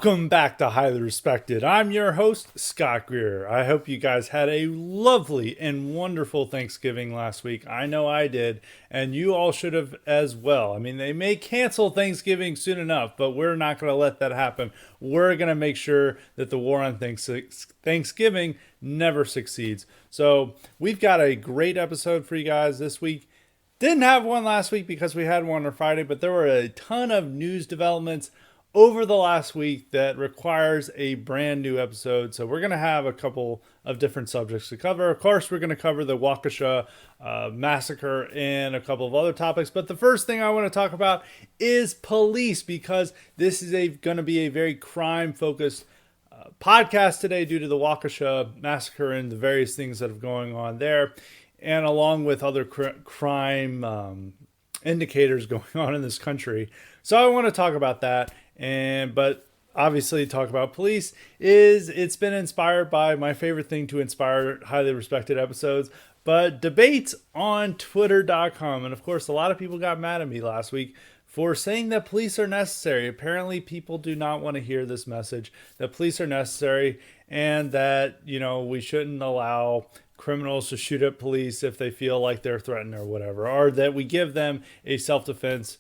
Welcome back to Highly Respected. I'm your host, Scott Greer. I hope you guys had a lovely and wonderful Thanksgiving last week. I know I did, and you all should have as well. I mean, they may cancel Thanksgiving soon enough, but we're not going to let that happen. We're going to make sure that the war on Thanksgiving never succeeds. So we've got a great episode for you guys this week. Didn't have one last week because we had one on Friday, but there were a ton of news developments over the last week that requires a brand new episode. So we're going to have a couple of different subjects to cover. Of course, we're going to cover the Waukesha massacre and a couple of other topics. But the first thing I want to talk about is police, because this is going to be a very crime-focused podcast today due to the Waukesha massacre and the various things that are going on there, and along with other crime indicators going on in this country. So I want to talk about that. But obviously talk about police it's been inspired by my favorite thing to inspire highly respected episodes, but debates on twitter.com. And of course, a lot of people got mad at me last week for saying that police are necessary. Apparently people do not want to hear this message that police are necessary, and that, you know, we shouldn't allow criminals to shoot at police if they feel like they're threatened or whatever, or that we give them a self-defense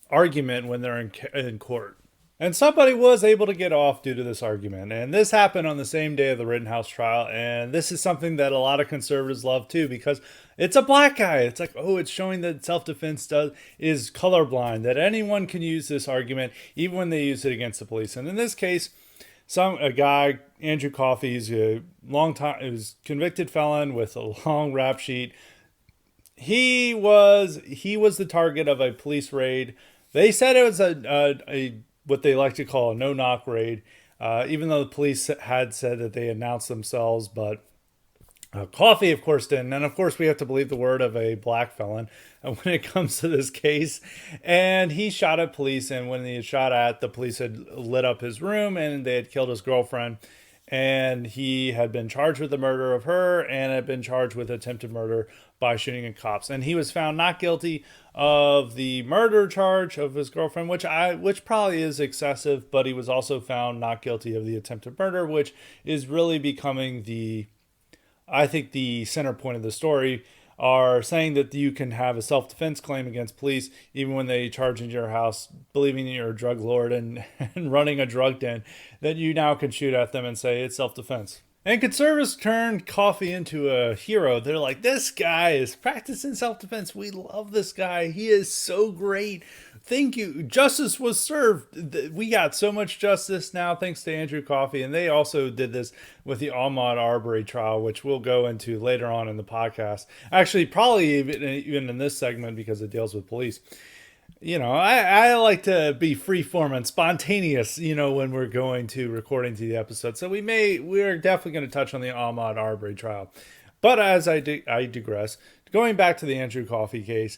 argument when they're in court. And somebody was able to get off due to this argument. And this happened on the same day of the Rittenhouse trial. And this is something that a lot of conservatives love too, because it's a black guy. It's like, oh, it's showing that self-defense is colorblind, that anyone can use this argument, even when they use it against the police. And in this case, a guy, Andrew Coffey, is a was convicted felon with a long rap sheet. He was the target of a police raid. They said it was a what they like to call a no-knock raid, even though the police had said that they announced themselves. But Coffey, of course, didn't. And of course, we have to believe the word of a black felon when it comes to this case. And he shot at police. And when he shot at, the police had lit up his room and they had killed his girlfriend. And he had been charged with the murder of her and had been charged with attempted murder by shooting at cops. And he was found not guilty of the murder charge of his girlfriend, which probably is excessive, but he was also found not guilty of the attempted murder, which is really becoming I think the center point of the story, are saying that you can have a self-defense claim against police even when they charge into your house, believing that you're a drug lord and running a drug den, that you now can shoot at them and say it's self-defense. And conservatives turned Coffey into a hero. They're like, this guy is practicing self-defense. We love this guy. He is so great. Thank you. Justice was served. We got so much justice now thanks to Andrew Coffey. And they also did this with the Ahmaud Arbery trial, which we'll go into later on in the podcast. Actually, probably even in this segment, because it deals with police. You know, I like to be freeform and spontaneous, you know, when we're going to recording to the episode. So we're definitely going to touch on the Ahmaud Arbery trial. But as I digress, going back to the Andrew Coffey case,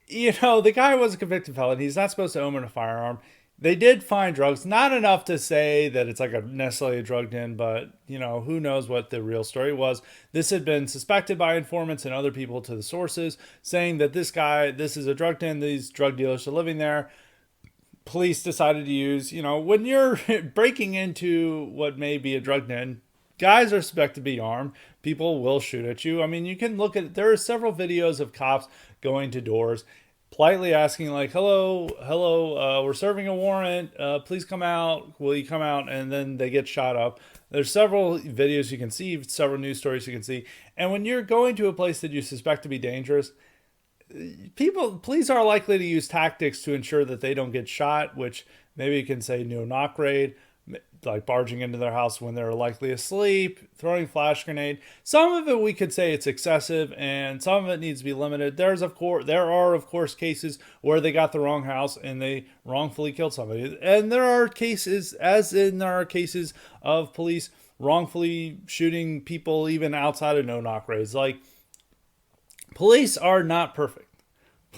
you know, the guy was a convicted felon. He's not supposed to own a firearm. They did find drugs, not enough to say that it's like necessarily a drug den, but, you know, who knows what the real story was. This had been suspected by informants and other people to the sources, saying that this is a drug den, these drug dealers are living there. Police decided to use, you know, when you're breaking into what may be a drug den, guys are suspected to be armed. People will shoot at you. I mean, you can look at, there are several videos of cops going to doors, politely asking, like, hello, we're serving a warrant, please come out, will you come out? And then they get shot up. There's several videos you can see, several news stories you can see. And when you're going to a place that you suspect to be dangerous, police are likely to use tactics to ensure that they don't get shot, which maybe you can say no-knock raid, like barging into their house when they're likely asleep, throwing flash grenade. Some of it we could say it's excessive, and some of it needs to be limited. There are of course cases where they got the wrong house and they wrongfully killed somebody. And there are cases, of police wrongfully shooting people even outside of no-knock raids. Like, police are not perfect.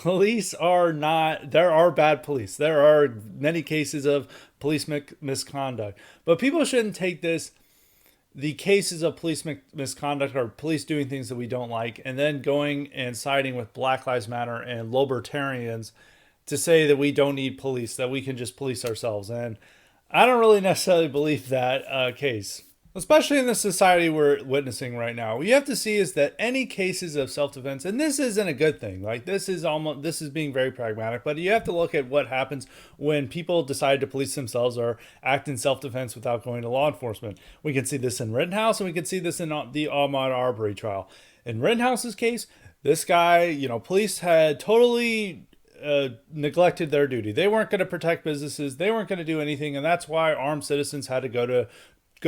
There are bad police. There are many cases of police misconduct. But people shouldn't take the cases of police misconduct or police doing things that we don't like, and then going and siding with Black Lives Matter and libertarians to say that we don't need police, that we can just police ourselves. And I don't really necessarily believe that case, especially in the society we're witnessing right now. What you have to see is that any cases of self-defense, and this isn't a good thing. Like this is being very pragmatic, but you have to look at what happens when people decide to police themselves or act in self-defense without going to law enforcement. We can see this in Rittenhouse, and we can see this in the Ahmaud Arbery trial. In Rittenhouse's case, this guy, police had totally neglected their duty. They weren't going to protect businesses. They weren't going to do anything, and that's why armed citizens had to go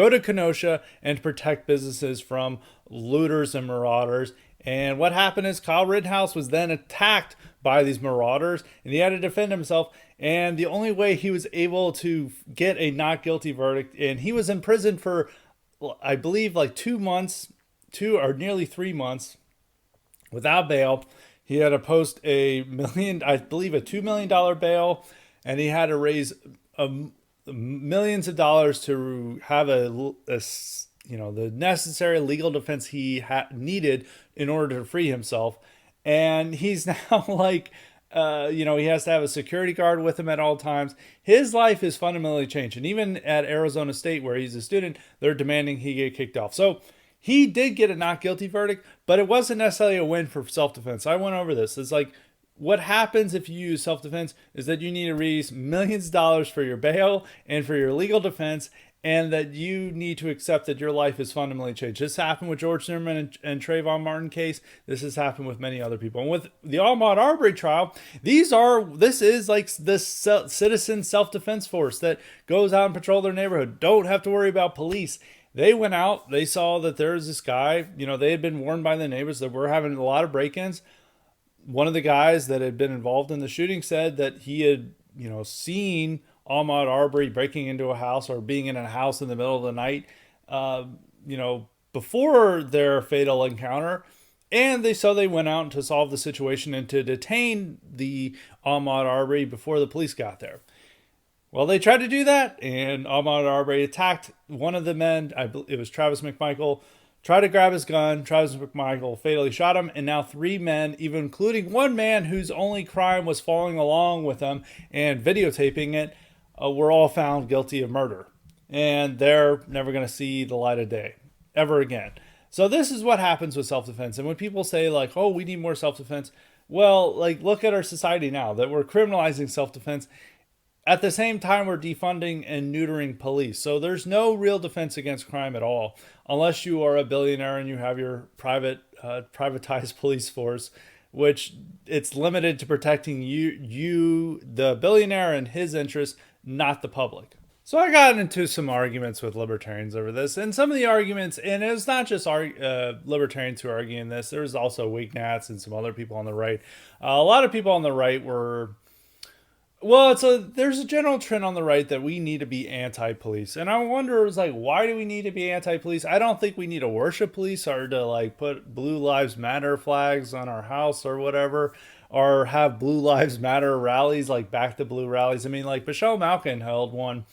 to Kenosha and protect businesses from looters and marauders. And what happened is Kyle Rittenhouse was then attacked by these marauders, and he had to defend himself. And the only way he was able to get a not guilty verdict, and he was in prison for, I believe, like 2 months, 2 or nearly 3 months, without bail. He had to post a million, I believe, a $2 million bail, and he had to raise millions of dollars to have the necessary legal defense he needed in order to free himself. And he's now like, he has to have a security guard with him at all times. His life is fundamentally changed. And even at Arizona State, where he's a student, they're demanding he get kicked off. So he did get a not guilty verdict, but it wasn't necessarily a win for self-defense. I went over this. It's like, what happens if you use self-defense is that you need to raise millions of dollars for your bail and for your legal defense, and that you need to accept that your life is fundamentally changed. This happened with George Zimmerman and Trayvon Martin case. This has happened with many other people. And with the Ahmaud Arbery trial, this is like this citizen self-defense force that goes out and patrol their neighborhood. Don't have to worry about police. They went out, they saw that there's this guy, they had been warned by the neighbors that we're having a lot of break-ins. One of the guys that had been involved in the shooting said that he had, seen Ahmaud Arbery breaking into a house or being in a house in the middle of the night, before their fatal encounter. And they went out to solve the situation and to detain the Ahmaud Arbery before the police got there. Well, they tried to do that, and Ahmaud Arbery attacked one of the men. It was Travis McMichael. Tried to grab his gun. Travis McMichael fatally shot him, and now 3 men, even including one man whose only crime was following along with him and videotaping it, were all found guilty of murder. And they're never going to see the light of day ever again. So this is what happens with self-defense. And when people say, like, oh, we need more self-defense, well, like, look at our society now that we're criminalizing self-defense. At the same time, we're defunding and neutering police. So there's no real defense against crime at all, unless you are a billionaire and you have your privatized police force, which it's limited to protecting you, the billionaire, and his interests, not the public. So I got into some arguments with libertarians over this, and some of the arguments, and it's not just libertarians who are arguing this. There's also Weaknats and some other people on the right. A lot of people on the right were... Well, there's a general trend on the right that we need to be anti-police. And I wonder, why do we need to be anti-police? I don't think we need to worship police or to, put Blue Lives Matter flags on our house or whatever, or have Blue Lives Matter rallies, like Back to Blue rallies. I mean, Michelle Malkin held one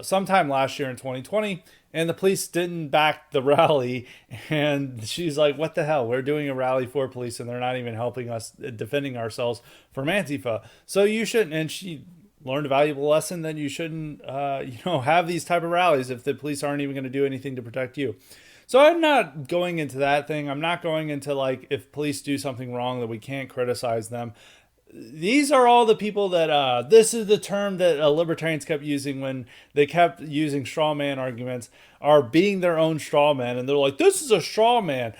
sometime last year in 2020, and the police didn't back the rally. And she's like, what the hell? We're doing a rally for police, and they're not even helping us defending ourselves from Antifa. So you shouldn't. And she learned a valuable lesson that you shouldn't, have these type of rallies if the police aren't even going to do anything to protect you. So I'm not going into that thing. I'm not going into if police do something wrong that we can't criticize them. These are all the people that, this is the term that libertarians kept using when they kept using straw man arguments, are being their own straw man. And they're like, this is a straw man.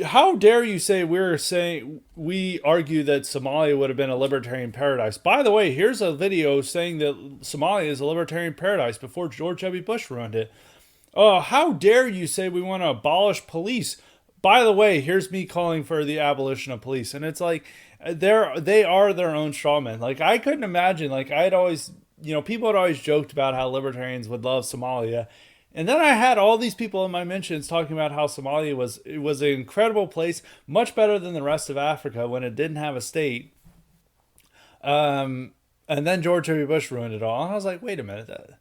How dare you say we argue that Somalia would have been a libertarian paradise? By the way, here's a video saying that Somalia is a libertarian paradise before George W. Bush ruined it. How dare you say we want to abolish police? By the way, here's me calling for the abolition of police. And it's like, they are their own strawmen. I couldn't imagine, I'd always, people had always joked about how libertarians would love Somalia. And then I had all these people in my mentions talking about how Somalia was an incredible place, much better than the rest of Africa when it didn't have a state. And then George W. Bush ruined it all. And I was like, wait a minute.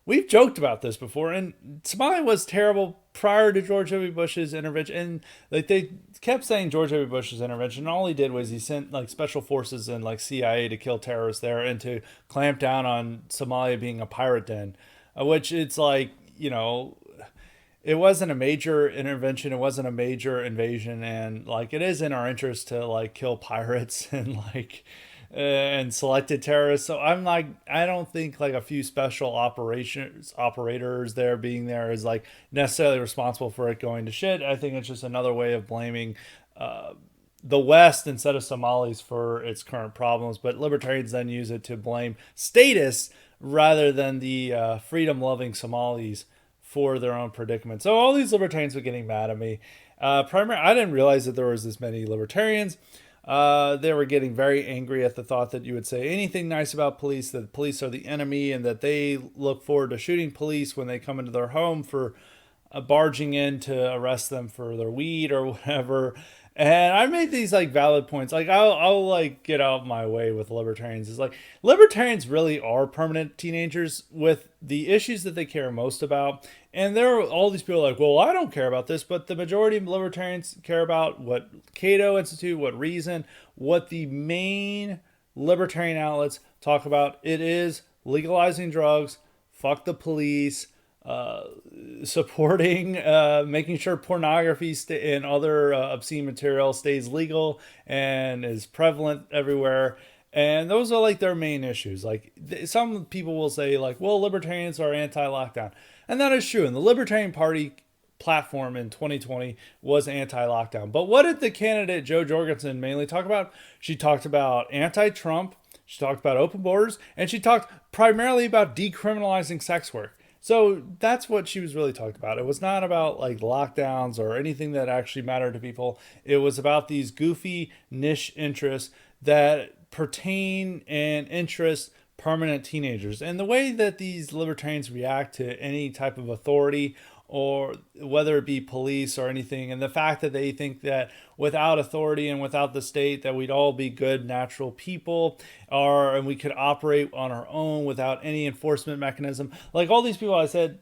we've joked about this before, and Somalia was terrible prior to George W. Bush's intervention. And like they kept saying George W. Bush's intervention, and all he did was he sent like special forces and like CIA to kill terrorists there and to clamp down on Somalia being a pirate den, which it's like, it wasn't a major intervention, it wasn't a major invasion, and like it is in our interest to like kill pirates and selected terrorists. So I'm like, I don't think like a few special operators there being there is like necessarily responsible for it going to shit. I think it's just another way of blaming the West instead of Somalis for its current problems. But libertarians then use it to blame statists rather than the freedom-loving Somalis for their own predicament. So all these libertarians were getting mad at me. Primarily, I didn't realize that there was this many libertarians. They were getting very angry at the thought that you would say anything nice about police, that police are the enemy, and that they look forward to shooting police when they come into their home for barging in to arrest them for their weed or whatever. And I made these like valid points. Like I'll like get out my way with libertarians. It's like libertarians really are permanent teenagers with the issues that they care most about. And there are all these people like, well, I don't care about this, but the majority of libertarians care about what Cato Institute, what Reason, what the main libertarian outlets talk about. It is legalizing drugs, fuck the police, supporting, making sure pornography and other obscene material stays legal and is prevalent everywhere. And those are like their main issues. Like some people will say like, well, libertarians are anti-lockdown. And that is true. And the Libertarian Party platform in 2020 was anti-lockdown. But what did the candidate Jo Jorgensen mainly talk about? She talked about anti-Trump. She talked about open borders. And she talked primarily about decriminalizing sex work. So that's what she was really talking about. It was not about like lockdowns or anything that actually mattered to people. It was about these goofy niche interests that pertain and interest permanent teenagers. And the way that these libertarians react to any type of authority, or whether it be police or anything, and the fact that they think that without authority and without the state that we'd all be good natural people, and we could operate on our own without any enforcement mechanism. Like all these people, I said,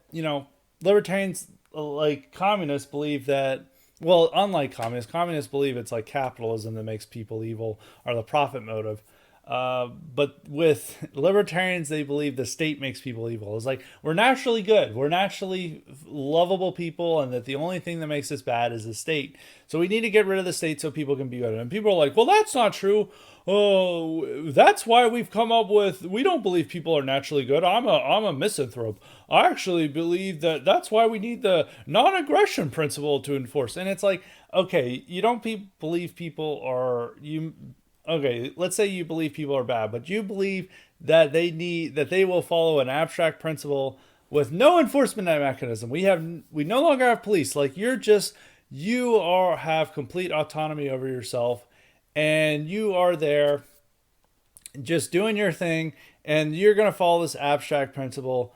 libertarians, like communists, believe that, well, unlike communists believe it's like capitalism that makes people evil, or the profit motive. But with libertarians, they believe the state makes people evil. It's like, we're naturally good. We're naturally lovable people, and that the only thing that makes us bad is the state. So we need to get rid of the state so people can be good. And people are like, well, that's not true. Oh, that's why we've come up with, we don't believe people are naturally good. I'm a misanthrope. I actually believe that's why we need the non-aggression principle to enforce. And it's like, okay, you don't believe people are, okay, let's say you believe people are bad, but you believe that they will follow an abstract principle with no enforcement mechanism. We no longer have police. Like have complete autonomy over yourself, and you are there just doing your thing, and you're going to follow this abstract principle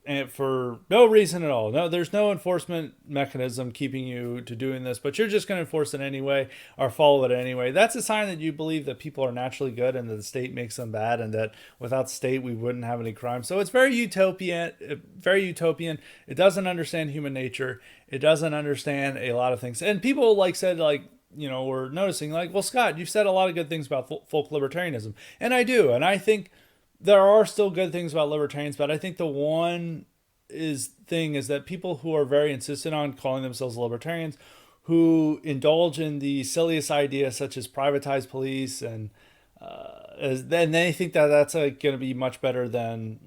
and for no reason at all. No, there's no enforcement mechanism keeping you to doing this, but you're just going to enforce it anyway or follow it anyway. That's a sign that you believe that people are naturally good and that the state makes them bad, and that without the state we wouldn't have any crime. So it's very utopian. It doesn't understand human nature. It doesn't understand a lot of things. And people we're noticing like, well, Scott, you've said a lot of good things about folk libertarianism, and I do, and I think there are still good things about libertarians, but I think the one thing is that people who are very insistent on calling themselves libertarians, who indulge in the silliest ideas such as privatized police, and then they think that that's going to be much better than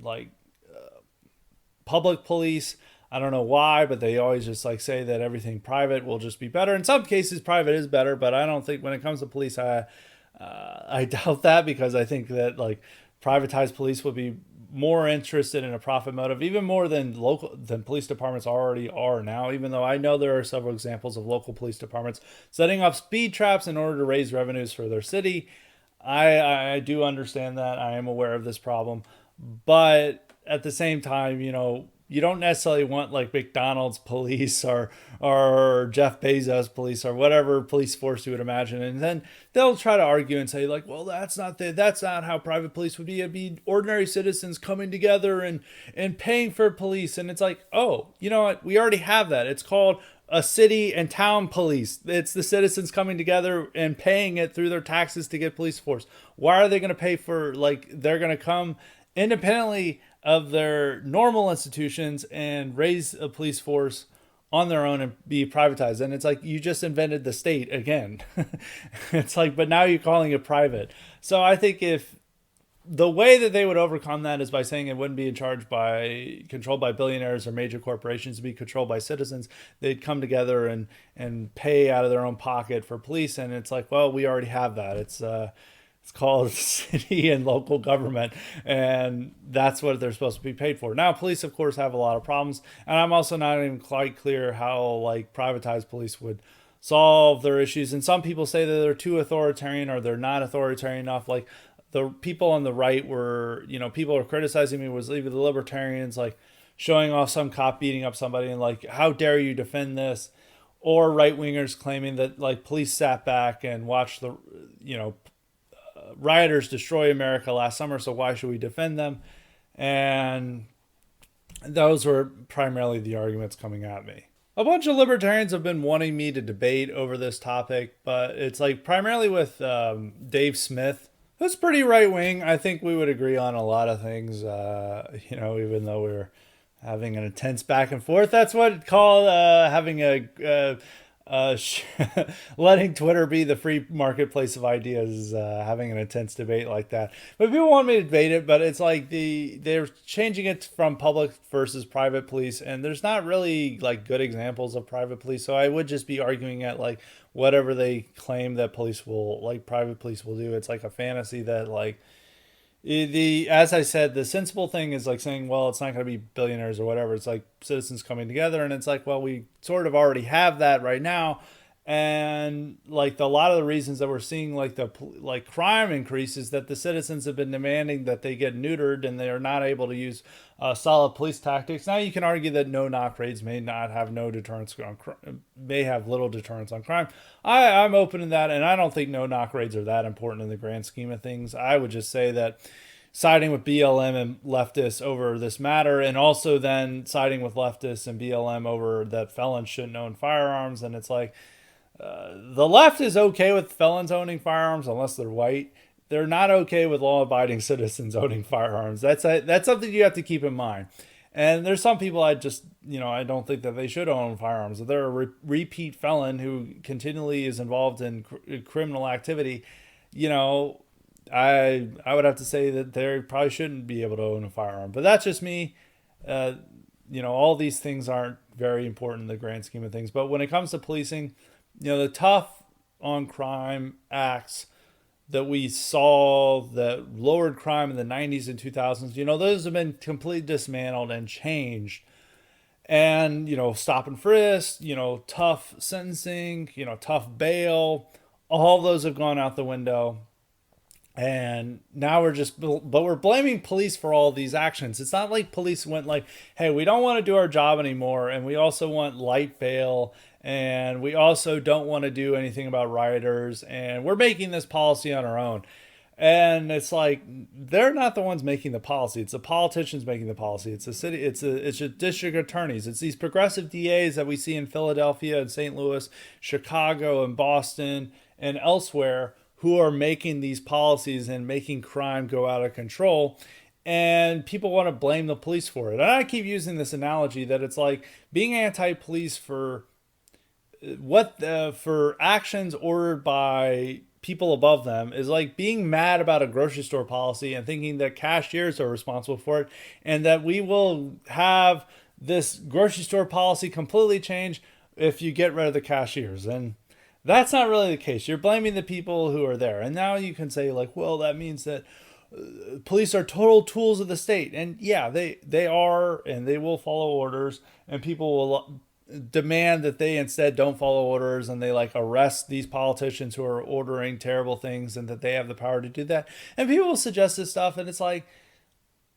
public police. I don't know why, but they always just say that everything private will just be better. In some cases, private is better, but I don't think when it comes to police, I doubt that, because I think that privatized police would be more interested in a profit motive, even more than police departments already are now, even though I know there are several examples of local police departments setting up speed traps in order to raise revenues for their city. I do understand that. I am aware of this problem. But at the same time, you don't necessarily want like McDonald's police or Jeff Bezos police or whatever police force you would imagine. And then they'll try to argue and say like, well, that's not how private police would be. It'd be ordinary citizens coming together and paying for police. And it's like, oh, you know what? We already have that. It's called a city and town police. It's the citizens coming together and paying it through their taxes to get police force. Why are they going to pay for, like, they're going to come independently of their normal institutions and raise a police force on their own and be privatized? And it's like, you just invented the state again. It's like, but now you're calling it private. So I think if the way that they would overcome that is by saying it wouldn't be controlled by billionaires or major corporations, to be controlled by citizens. They'd come together and pay out of their own pocket for police. And it's like, well, we already have that. It's called city and local government, and that's what they're supposed to be paid for. Now, police, of course, have a lot of problems, and I'm also not even quite clear how like privatized police would solve their issues. And some people say that they're too authoritarian or they're not authoritarian enough. Like the people on the right were, people are criticizing me, was even the libertarians, like showing off some cop beating up somebody and like, how dare you defend this? Or right wingers claiming that like police sat back and watched the, rioters destroy America last summer, so why should we defend them? And those were primarily the arguments coming at me. A bunch of libertarians have been wanting me to debate over this topic, but it's like primarily with Dave Smith, who's pretty right wing. I think we would agree on a lot of things, even though we were having an intense back and forth. That's what called having letting Twitter be the free marketplace of ideas, having an intense debate like that. But people want me to debate it, but it's like they're changing it from public versus private police, and there's not really like good examples of private police. So I would just be arguing at like whatever they claim that private police will do. It's like a fantasy that like as I said, the sensible thing is like saying, well, it's not going to be billionaires or whatever. It's like citizens coming together, and it's like, well, we sort of already have that right now. And like a lot of the reasons that we're seeing like crime increase is that the citizens have been demanding that they get neutered, and they are not able to use solid police tactics. Now you can argue that no knock raids may not have no deterrence on may have little deterrence on crime. I'm open to that, and I don't think no knock raids are that important in the grand scheme of things. I would just say that siding with BLM and leftists over this matter, and also then siding with leftists and BLM over that felons shouldn't own firearms. And it's like, the left is okay with felons owning firearms unless they're white. They're not okay with law-abiding citizens owning firearms. That's something you have to keep in mind. And there's some people I don't think that they should own firearms. If they're a repeat felon who continually is involved in criminal activity, I would have to say that they probably shouldn't be able to own a firearm. But that's just me. All these things aren't very important in the grand scheme of things. But when it comes to policing, the tough on crime acts that we saw that lowered crime in the 90s and 2000s, those have been completely dismantled and changed. And, stop and frisk, tough sentencing, tough bail, all those have gone out the window. And now we're blaming police for all these actions. It's not like police went like, hey, we don't want to do our job anymore, and we also want light bail, and we also don't want to do anything about rioters, and we're making this policy on our own. And it's like, they're not the ones making the policy. It's the politicians making the policy. It's the city. It's the district attorneys. It's these progressive DAs that we see in Philadelphia and St. Louis, Chicago and Boston and elsewhere, who are making these policies and making crime go out of control. And people want to blame the police for it. And I keep using this analogy that it's like being anti-police for actions ordered by people above them is like being mad about a grocery store policy and thinking that cashiers are responsible for it, and that we will have this grocery store policy completely change if you get rid of the cashiers. And that's not really the case. You're blaming the people who are there. And now you can say like, well, that means that police are total tools of the state. And yeah, they are, and they will follow orders, and people will demand that they instead don't follow orders, and they like arrest these politicians who are ordering terrible things, and that they have the power to do that. And people will suggest this stuff, and it's like,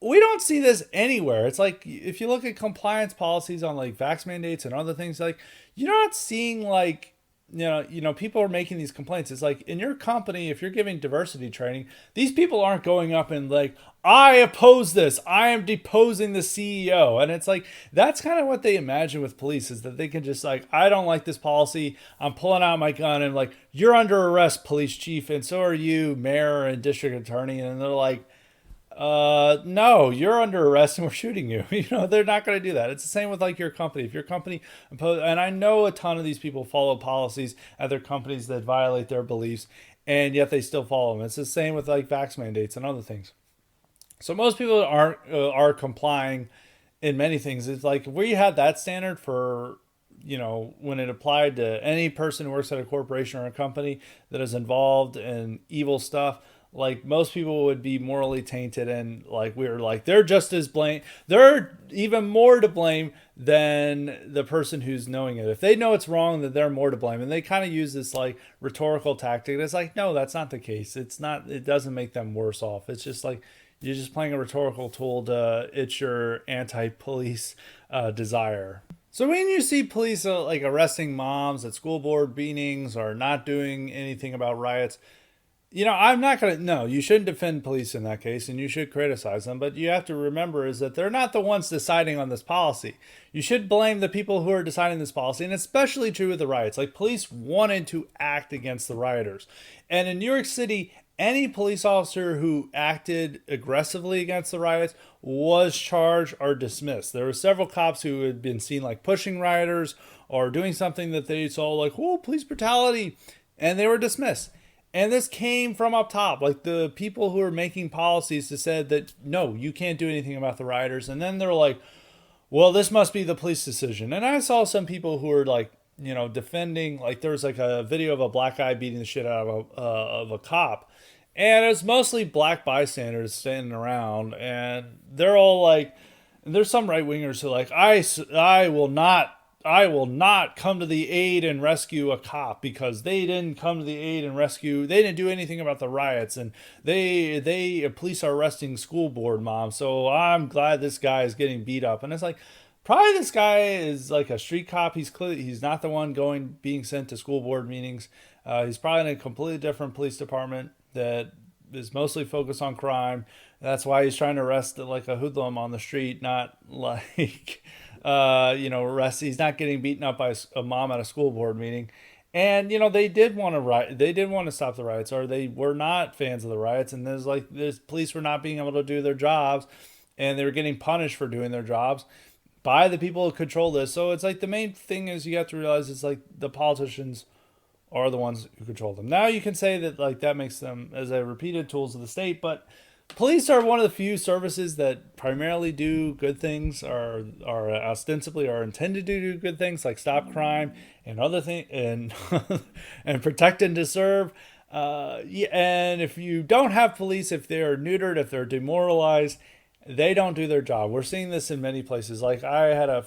we don't see this anywhere. It's like if you look at compliance policies on like vax mandates and other things, like you're not seeing like people are making these complaints. It's like in your company, if you're giving diversity training, these people aren't going up and like, I oppose this, I am deposing the CEO. And it's like that's kind of what they imagine with police, is that they can just like, I don't like this policy, I'm pulling out my gun and like, you're under arrest, police chief, and so are you, mayor and district attorney. And they're like, no, you're under arrest and we're shooting you. They're not going to do that. It's the same with like your company. If your company and I know a ton of these people follow policies at their companies that violate their beliefs, and yet they still follow them. It's the same with like vax mandates and other things. So most people are complying in many things. It's like if we had that standard for when it applied to any person who works at a corporation or a company that is involved in evil stuff, like most people would be morally tainted, and like we were like, they're just as blame, they're even more to blame than the person who's knowing it. If they know it's wrong, then they're more to blame. And they kind of use this like rhetorical tactic. It's like, no, that's not the case. It doesn't make them worse off. It's just like you're just playing a rhetorical tool to it's your anti-police desire. So when you see police like arresting moms at school board meetings or not doing anything about riots, I'm not going to, no, you shouldn't defend police in that case, and you should criticize them. But you have to remember is that they're not the ones deciding on this policy. You should blame the people who are deciding this policy, and especially true with the riots. Like police wanted to act against the rioters. And in New York City, any police officer who acted aggressively against the riots was charged or dismissed. There were several cops who had been seen like pushing rioters or doing something that they saw like, oh, police brutality, and they were dismissed. And this came from up top, like the people who are making policies that said that, no, you can't do anything about the rioters. And then they're like, well, this must be the police decision. And I saw some people who were like, defending, like there was like a video of a black guy beating the shit out of a cop. And it's mostly black bystanders standing around. And they're all like, and there's some right wingers who are like, I will not come to the aid and rescue a cop because they didn't come to the aid and rescue. They didn't do anything about the riots, and they police are arresting school board moms. So I'm glad this guy is getting beat up. And it's like, probably this guy is like a street cop. He's not the one being sent to school board meetings. He's probably in a completely different police department that is mostly focused on crime. That's why he's trying to arrest like a hoodlum on the street, not like arrest. He's not getting beaten up by a mom at a school board meeting. And they did want to riot. They did want to stop the riots, or they were not fans of the riots. And there's police were not being able to do their jobs, and they were getting punished for doing their jobs by the people who control this. So it's like the main thing is you have to realize it's like the politicians are the ones who control them. Now you can say that like that makes them, as I repeated, tools of the state, but police are one of the few services that primarily do good things, are ostensibly are intended to do good things like stop crime and other things and and protect and to serve. And if you don't have police, if they're neutered, if they're demoralized, they don't do their job. We're seeing this in many places. Like I had a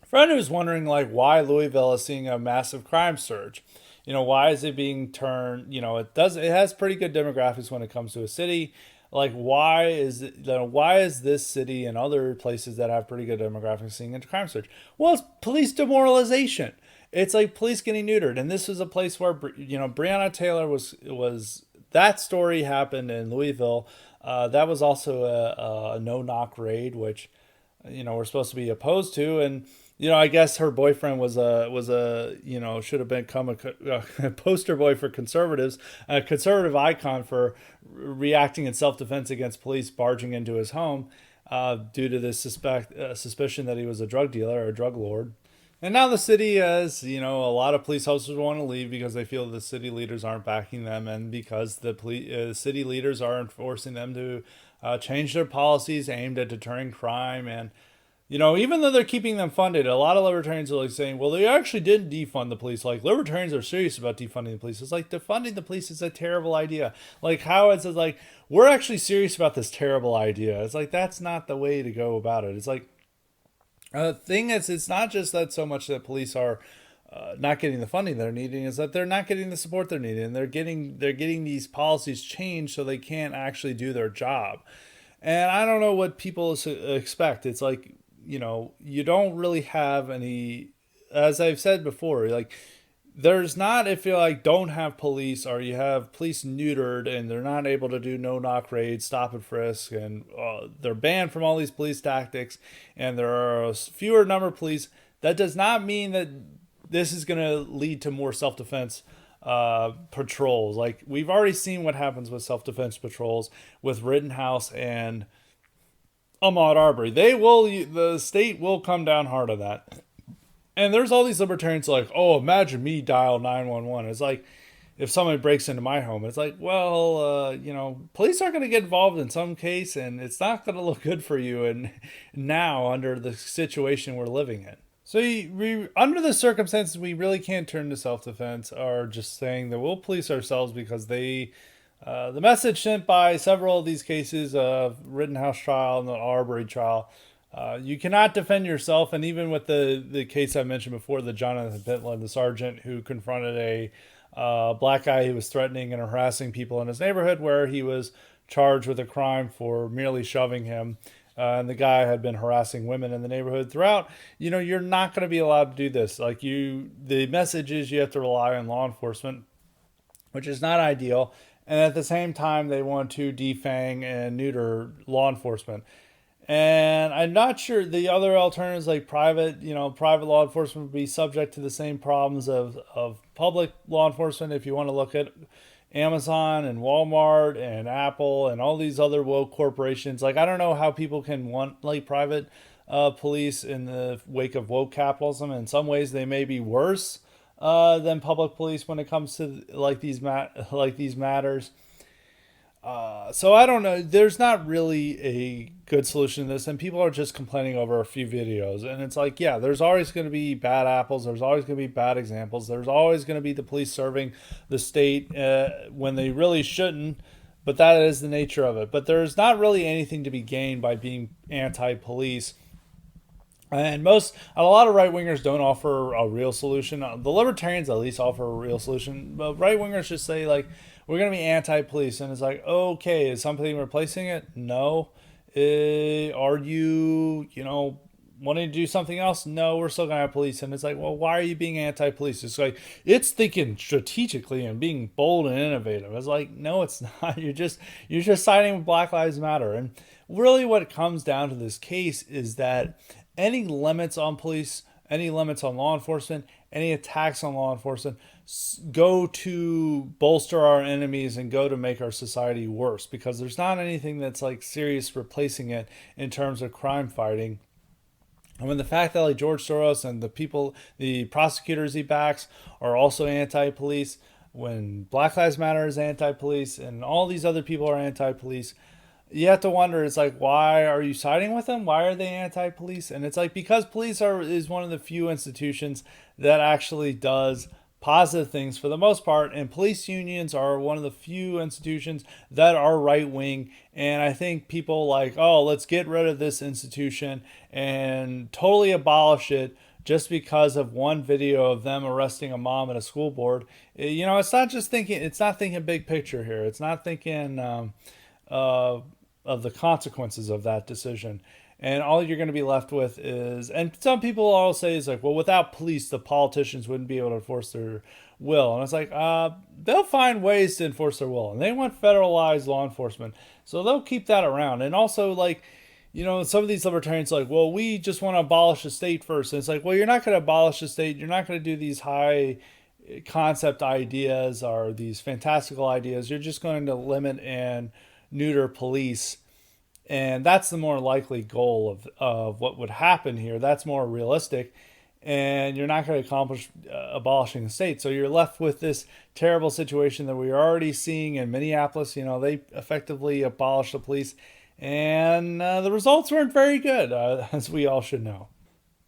friend who was wondering like why Louisville is seeing a massive crime surge. Why is it being turned? It has pretty good demographics when it comes to a city. Like why is this city and other places that have pretty good demographics seeing a crime surge? Well, it's police demoralization. It's like police getting neutered. And this was a place where Breonna Taylor was that story happened in Louisville. That was also a no-knock raid, which we're supposed to be opposed to. And I guess her boyfriend was a should have become a poster boy for conservatives, a conservative icon for reacting in self-defense against police barging into his home due to this suspicion that he was a drug dealer or a drug lord. And now the city has, a lot of police officers want to leave because they feel the city leaders aren't backing them, and because the city leaders are enforcing them to change their policies aimed at deterring crime. And even though they're keeping them funded, a lot of libertarians are like saying, well, they actually didn't defund the police. Like, libertarians are serious about defunding the police. It's like, defunding the police is a terrible idea. Like, how is it like, we're actually serious about this terrible idea? It's like, that's not the way to go about it. It's like, thing is, it's not just that so much that police are not getting the funding they're needing, is that they're not getting the support they're needing. And they're getting these policies changed so they can't actually do their job. And I don't know what people expect. It's like, you don't really have any, as I've said before, like, there's not, if you like don't have police, or you have police neutered and they're not able to do no knock raids, stop and frisk, and they're banned from all these police tactics, and there are a fewer number of police, that does not mean that this is going to lead to more self-defense patrols. Like, we've already seen what happens with self-defense patrols with Rittenhouse and Ahmaud Arbery. The state will come down hard on that. And there's all these libertarians like, oh, imagine me dial 911. It's like, if somebody breaks into my home, it's like, well, police are going to get involved in some case, and it's not going to look good for you. And now, under the situation we're living in. So, under the circumstances, we really can't turn to self-defense, or just saying that we'll police ourselves, because the message sent by several of these cases of Rittenhouse trial and the Arbery trial, you cannot defend yourself. And even with the case I mentioned before, the Jonathan Pentland, the sergeant who confronted a black guy who was threatening and harassing people in his neighborhood, where he was charged with a crime for merely shoving him. And the guy had been harassing women in the neighborhood throughout. You're not going to be allowed to do this. Like, the message is you have to rely on law enforcement, which is not ideal. And at the same time, they want to defang and neuter law enforcement. And I'm not sure the other alternatives, like private law enforcement, would be subject to the same problems of public law enforcement. If you want to look at Amazon and Walmart and Apple and all these other woke corporations, like, I don't know how people can want like private police in the wake of woke capitalism. In some ways, they may be worse than public police when it comes to like these matters. So I don't know. There's not really a good solution to this, and people are just complaining over a few videos. And it's like, yeah, there's always going to be bad apples. There's always going to be bad examples. There's always going to be the police serving the state when they really shouldn't. But that is the nature of it. But there's not really anything to be gained by being anti-police. And a lot of right wingers don't offer a real solution. The libertarians at least offer a real solution, but right wingers just say like, we're going to be anti-police, and it's like, okay, is something replacing it? No. Are you wanting to do something else? No, we're still going to have police. And it's like, well, why are you being anti-police? It's like, it's thinking strategically and being bold and innovative. It's like, no, it's not. You're just siding with Black Lives Matter. And really what it comes down to this case is that any limits on police, any limits on law enforcement, any attacks on law enforcement go to bolster our enemies and go to make our society worse, because there's not anything that's like serious replacing it in terms of crime fighting. And when the fact that like George Soros and the prosecutors he backs are also anti-police, when Black Lives Matter is anti-police and all these other people are anti-police, you have to wonder, it's like, why are you siding with them? Why are they anti-police? And it's like, because police is one of the few institutions that actually does positive things for the most part, and police unions are one of the few institutions that are right-wing. And I think people like, oh, let's get rid of this institution and totally abolish it just because of one video of them arresting a mom at a school board. It's not thinking big picture here. It's not thinking of the consequences of that decision. And all you're going to be left with is, and some people all say is like, well, without police, the politicians wouldn't be able to enforce their will. And it's like, they'll find ways to enforce their will. And they want federalized law enforcement. So they'll keep that around. And also, like, some of these libertarians are like, well, we just want to abolish the state first. And it's like, well, you're not going to abolish the state. You're not going to do these high concept ideas or these fantastical ideas. You're just going to limit and neuter police. And that's the more likely goal of what would happen here. That's more realistic. And you're not going to accomplish abolishing the state. So you're left with this terrible situation that we're already seeing in Minneapolis. They effectively abolished the police. And the results weren't very good, as we all should know.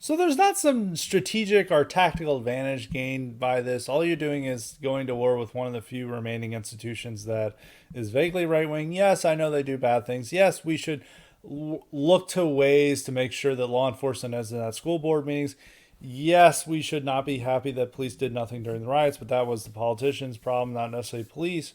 So there's not some strategic or tactical advantage gained by this. All you're doing is going to war with one of the few remaining institutions that is vaguely right-wing. Yes, I know they do bad things. Yes, we should look to ways to make sure that law enforcement is at school board meetings. Yes, we should not be happy that police did nothing during the riots, but that was the politicians' problem, not necessarily police.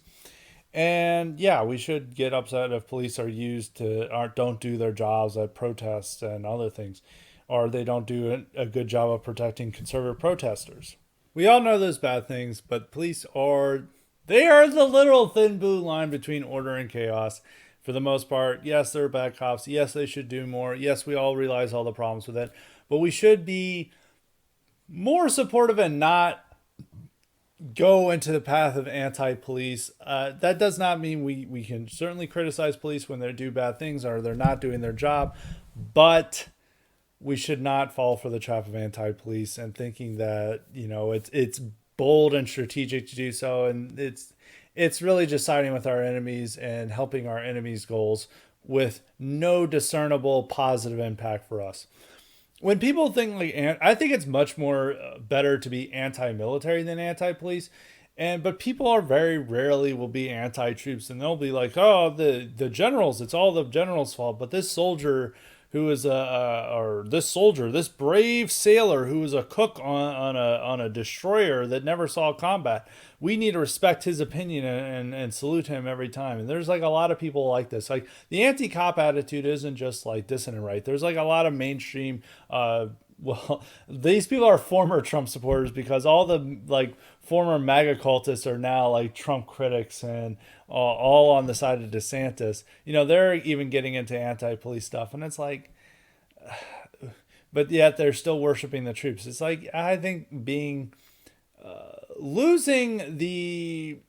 And yeah, we should get upset if police are used to aren't don't do their jobs at protests and other things, or they don't do a good job of protecting conservative protesters. We all know those bad things, but police are they are the literal thin blue line between order and chaos. For the most part, yes, they're bad cops. Yes, they should do more. Yes, we all realize all the problems with it, but we should be more supportive and not go into the path of anti-police. That does not mean we can certainly criticize police when they do bad things or they're not doing their job, but we should not fall for the trap of anti-police and thinking that it's bold and strategic to do so, and it's really just siding with our enemies and helping our enemies' goals with no discernible positive impact for us. When people think I think it's much more better to be anti-military than anti-police, but people are very rarely will be anti-troops, and they'll be like, oh, the generals, it's all the generals' fault. But this soldier who is this brave sailor who was a cook on a destroyer that never saw combat, we need to respect his opinion and salute him every time. And there's like a lot of people like this. Like the anti-cop attitude isn't just like dissonant right. There's like a lot of mainstream well, these people are former Trump supporters because all the like former MAGA cultists are now like Trump critics and all on the side of DeSantis. They're even getting into anti-police stuff, and it's like, but yet they're still worshiping the troops. It's like I think being losing the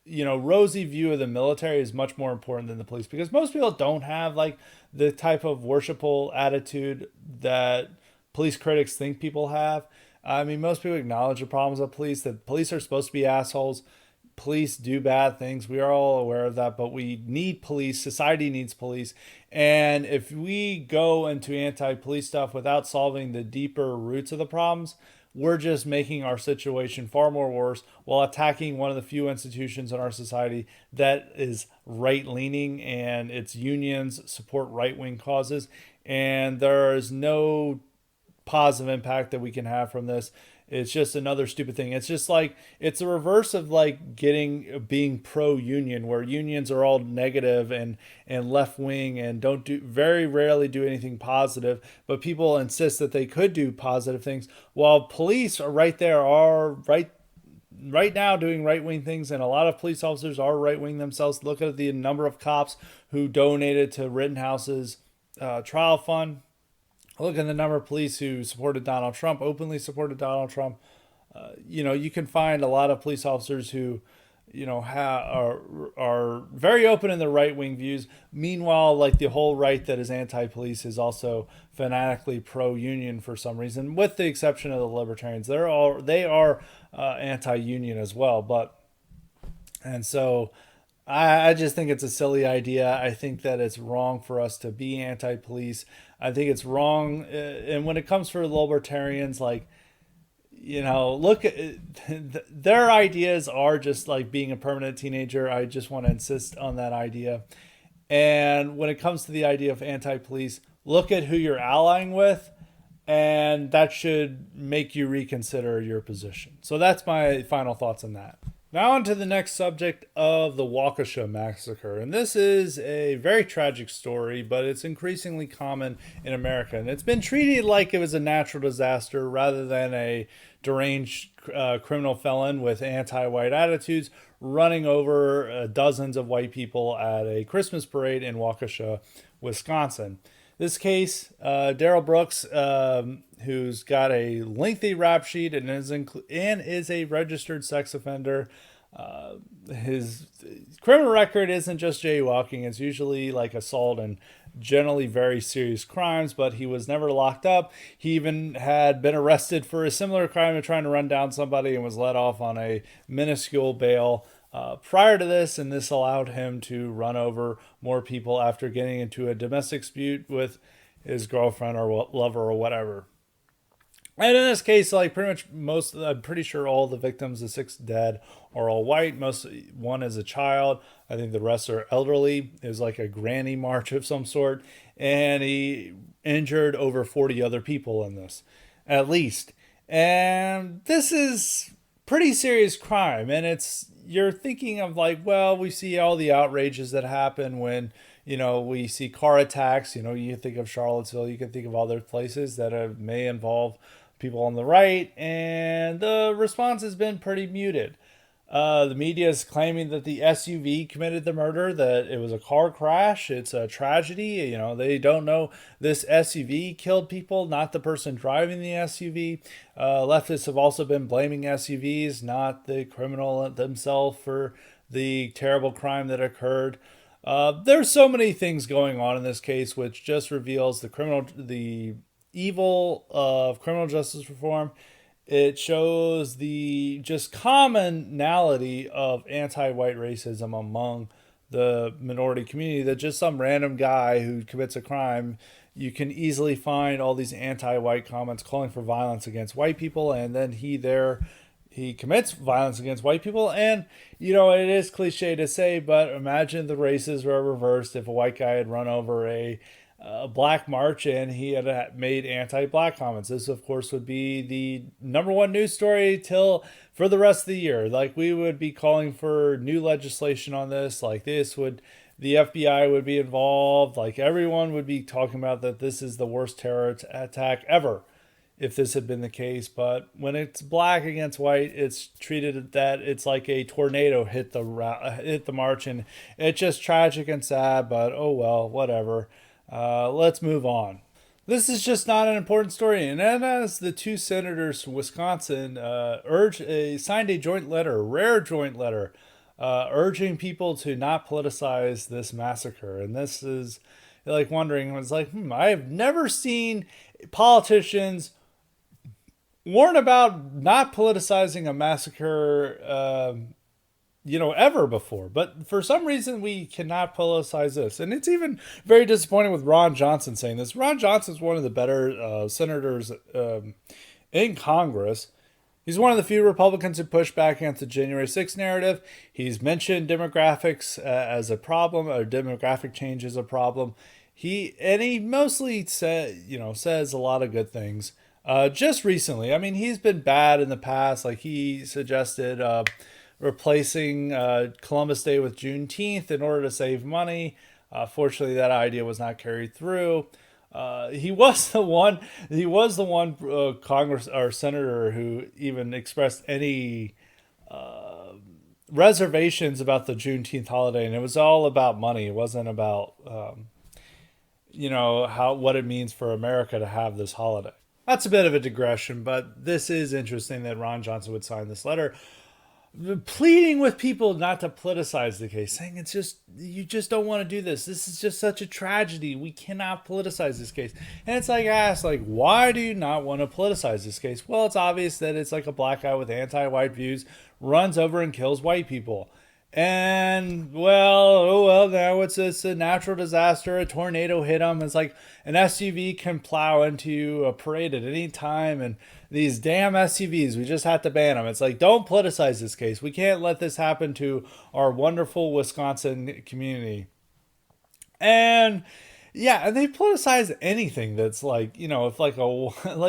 rosy view of the military is much more important than the police, because most people don't have like the type of worshipful attitude that police critics think people have. I mean, most people acknowledge the problems of police, that police are supposed to be assholes. Police do bad things. We are all aware of that, but we need police. Society needs police. And if we go into anti-police stuff without solving the deeper roots of the problems, we're just making our situation far more worse while attacking one of the few institutions in our society that is right-leaning, and its unions support right-wing causes. And there is no positive impact that we can have from this. It's just another stupid thing. It's just like it's the reverse of like being pro-union, where unions are all negative and left wing and don't do very rarely do anything positive, but people insist that they could do positive things, while police are right now doing right wing things, and a lot of police officers are right wing themselves. Look at the number of cops who donated to Rittenhouse's trial fund. Look at the number of police who supported Donald Trump, openly supported Donald Trump. You can find a lot of police officers who, are very open in their right wing views. Meanwhile, like the whole right that is anti-police is also fanatically pro-union for some reason, with the exception of the libertarians. They are anti-union as well, and so I just think it's a silly idea. I think that it's wrong for us to be anti-police. I think it's wrong. And when it comes for libertarians, like, look at their ideas are just like being a permanent teenager. I just want to insist on that idea. And when it comes to the idea of anti-police, look at who you're allying with, and that should make you reconsider your position. So that's my final thoughts on that. Now on to the next subject of the Waukesha massacre. And this is a very tragic story, but it's increasingly common in America. And it's been treated like it was a natural disaster rather than a deranged criminal felon with anti-white attitudes running over dozens of white people at a Christmas parade in Waukesha, Wisconsin. This case, Darrell Brooks, who's got a lengthy rap sheet and is a registered sex offender. His criminal record isn't just jaywalking; it's usually like assault and generally very serious crimes. But he was never locked up. He even had been arrested for a similar crime of trying to run down somebody and was let off on a minuscule bail prior to this, and this allowed him to run over more people after getting into a domestic dispute with his girlfriend or lover or whatever. And in this case, like I'm pretty sure all the victims, the 6 dead, are all white. One is a child. I think the rest are elderly. It was like a granny march of some sort. And he injured over 40 other people in this, at least. And this is pretty serious crime. And you're thinking of like, well, we see all the outrages that happen when, we see car attacks. You think of Charlottesville, you can think of other places that may involve people on the right, and the response has been pretty muted. The media is claiming that the SUV committed the murder, that it was a car crash. It's a tragedy. They don't know this SUV killed people, not the person driving the SUV. Leftists have also been blaming SUVs, not the criminal themselves, for the terrible crime that occurred. There's so many things going on in this case, which just reveals the evil of criminal justice reform. It shows the just commonality of anti-white racism among the minority community, that just some random guy who commits a crime, you can easily find all these anti-white comments calling for violence against white people, and then he commits violence against white people. And it is cliche to say, but imagine the races were reversed if a white guy had run over a black march and he had made anti-black comments. This, of course, would be the number one news story for the rest of the year. Like, we would be calling for new legislation on this. Like, the FBI would be involved. Like, everyone would be talking about that this is the worst terror attack ever, if this had been the case. But when it's black against white, it's treated that it's like a tornado hit the march, and it's just tragic and sad. But oh well, whatever. Let's move on. This is just not an important story. And then, as the two senators from Wisconsin signed a rare joint letter, urging people to not politicize this massacre. And this is like wondering, it's like, I have never seen politicians warn about not politicizing a massacre ever before. But for some reason, we cannot politicize this. And it's even very disappointing with Ron Johnson saying this. Ron Johnson's one of the better senators in Congress. He's one of the few Republicans who push back against the January 6th narrative. He's mentioned demographics as a problem, or demographic change as a problem. He mostly says a lot of good things. Just recently, he's been bad in the past. Like, he suggested replacing Columbus Day with Juneteenth in order to save money. Fortunately, that idea was not carried through. He was the one Congress or senator who even expressed any reservations about the Juneteenth holiday, and it was all about money. It wasn't about what it means for America to have this holiday. That's a bit of a digression, but this is interesting that Ron Johnson would sign this letter, pleading with people not to politicize the case, saying you just don't want to do this. This is just such a tragedy. We cannot politicize this case. And it's like, asked, like, why do you not want to politicize this case? Well, it's obvious that it's like a black guy with anti-white views runs over and kills white people. And, now it's a natural disaster. A tornado hit him. It's like an SUV can plow into a parade at any time. And these damn SUVs, we just have to ban them. It's like, don't politicize this case. We can't let this happen to our wonderful Wisconsin community. And yeah, and they politicize anything that's like, if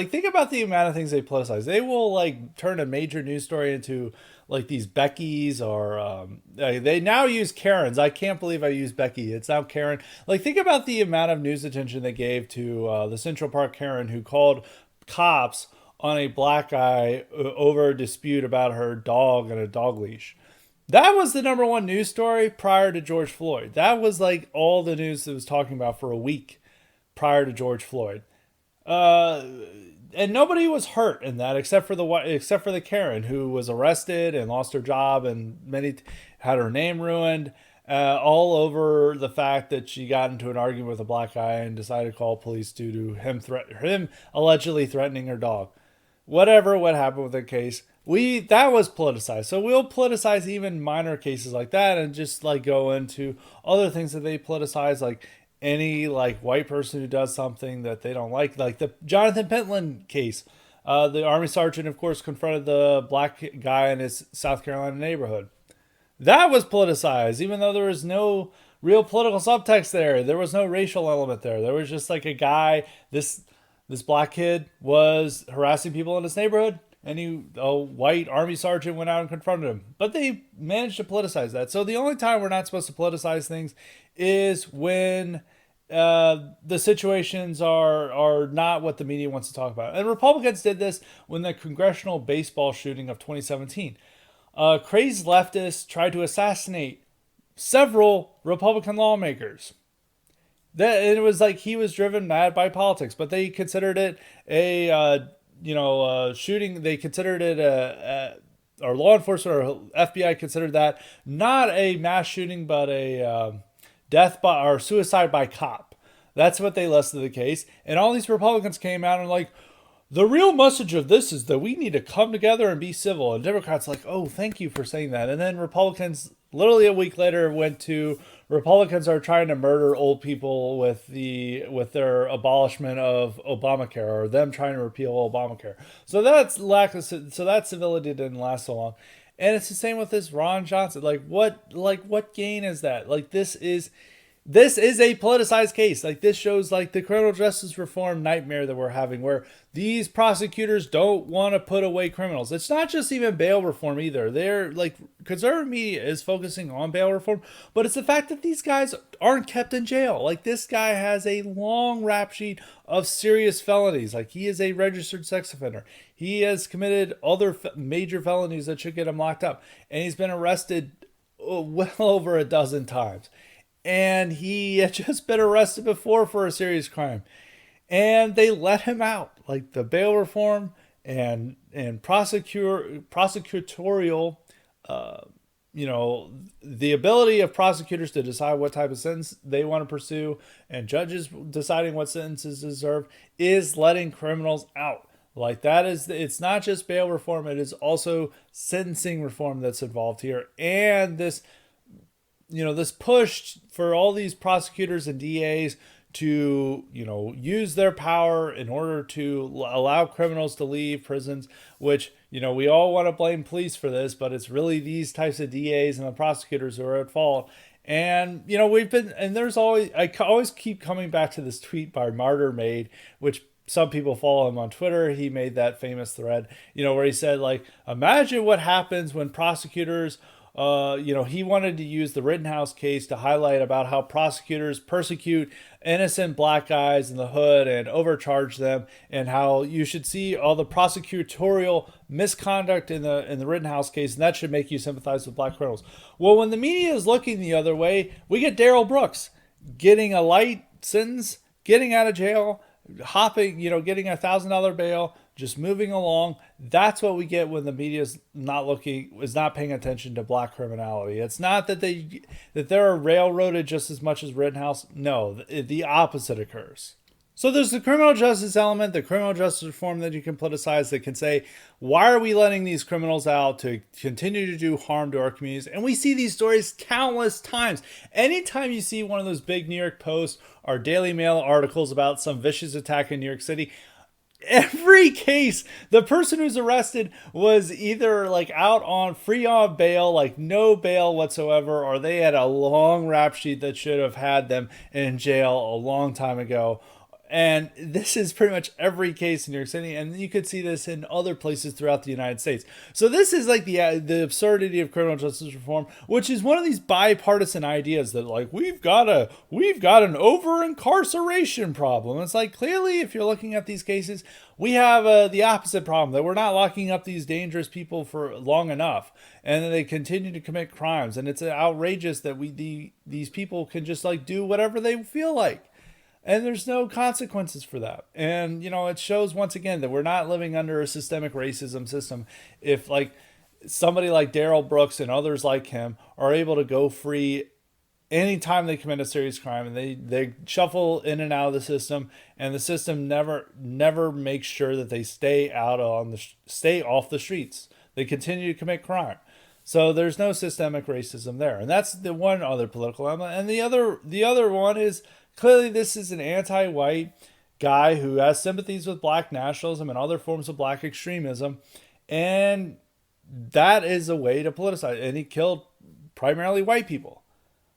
think about the amount of things they politicize. They will like turn a major news story into like these Beckys, or they now use Karens. I can't believe I used Becky. It's now Karen. Like, think about the amount of news attention they gave to the Central Park Karen who called cops on a black guy over a dispute about her dog and a dog leash. That was the number one news story prior to George Floyd. That was like all the news that was talking about for a week prior to George Floyd. And nobody was hurt in that except for the Karen who was arrested and lost her job, and many had her name ruined, all over the fact that she got into an argument with a black guy and decided to call police due to him allegedly threatening her dog. What happened with the case, that was politicized. So we'll politicize even minor cases like that, and just like go into other things that they politicize, like any like white person who does something that they don't like the Jonathan Pentland case. The Army sergeant, of course, confronted the black guy in his South Carolina neighborhood. That was politicized, even though there was no real political subtext there. There was no racial element there. There was just like a guy, this black kid was harassing people in his neighborhood, and a white army sergeant went out and confronted him. But they managed to politicize that. So the only time we're not supposed to politicize things is when the situations are not what the media wants to talk about. And Republicans did this when the congressional baseball shooting of 2017. Crazed leftists tried to assassinate several Republican lawmakers. It was like he was driven mad by politics, but they considered it a shooting. They considered it or law enforcement or FBI considered that not a mass shooting, but a death by or suicide by cop. That's what they listed the case. And all these Republicans came out and like, the real message of this is that we need to come together and be civil. And Democrats like, oh, thank you for saying that. And then Republicans literally a week later went to Republicans are trying to murder old people with their abolishment of Obamacare, or them trying to repeal Obamacare. So that civility didn't last so long. And it's the same with this Ron Johnson. What gain is that? Like this is a politicized case. Like this shows like the criminal justice reform nightmare that we're having, where these prosecutors don't want to put away criminals. It's not just even bail reform either. They're like, conservative media is focusing on bail reform, but it's the fact that these guys aren't kept in jail. Like this guy has a long rap sheet of serious felonies. Like he is a registered sex offender. He has committed other major felonies that should get him locked up. And he's been arrested well over a dozen times. And he had just been arrested before for a serious crime. And they let him out. Like the bail reform and prosecutorial, the ability of prosecutors to decide what type of sentence they want to pursue and judges deciding what sentences deserve is letting criminals out. Like that is, it's not just bail reform, it is also sentencing reform that's involved here. And this push for all these prosecutors and DAs to, use their power in order to allow criminals to leave prisons, which, we all want to blame police for this, but it's really these types of DAs and the prosecutors who are at fault. And, I always keep coming back to this tweet by Martyr Made, which some people follow him on Twitter. He made that famous thread, where he said, like, imagine what happens when prosecutors he wanted to use the Rittenhouse case to highlight about how prosecutors persecute innocent black guys in the hood and overcharge them, and how you should see all the prosecutorial misconduct in the Rittenhouse case, and that should make you sympathize with black criminals. Well, when the media is looking the other way, we get Darrell Brooks getting a light sentence, getting out of jail, hopping, getting $1,000 bail, just moving along. That's what we get when the media is not paying attention to black criminality. It's not that they're railroaded just as much as Rittenhouse. No, the opposite occurs. So there's the criminal justice element, the criminal justice reform that you can politicize that can say, why are we letting these criminals out to continue to do harm to our communities? And we see these stories countless times. Anytime you see one of those big New York Post or Daily Mail articles about some vicious attack in New York City, every case, the person who's arrested was either like out on free on bail, like no bail whatsoever, or they had a long rap sheet that should have had them in jail a long time ago. And this is pretty much every case in New York City, and you could see this in other places throughout the United States. So this is like the absurdity of criminal justice reform, which is one of these bipartisan ideas that like we've got an over incarceration problem. It's like, clearly, if you're looking at these cases, we have the opposite problem, that we're not locking up these dangerous people for long enough, and then they continue to commit crimes. And it's outrageous that these people can just like do whatever they feel like. And there's no consequences for that. And, it shows once again that we're not living under a systemic racism system. If like somebody like Darrell Brooks and others like him are able to go free anytime they commit a serious crime, and they shuffle in and out of the system, and the system never makes sure that they stay off the streets. They continue to commit crime. So there's no systemic racism there. And that's the one other political element. And the other one is, clearly, this is an anti-white guy who has sympathies with black nationalism and other forms of black extremism. And that is a way to politicize. And he killed primarily white people.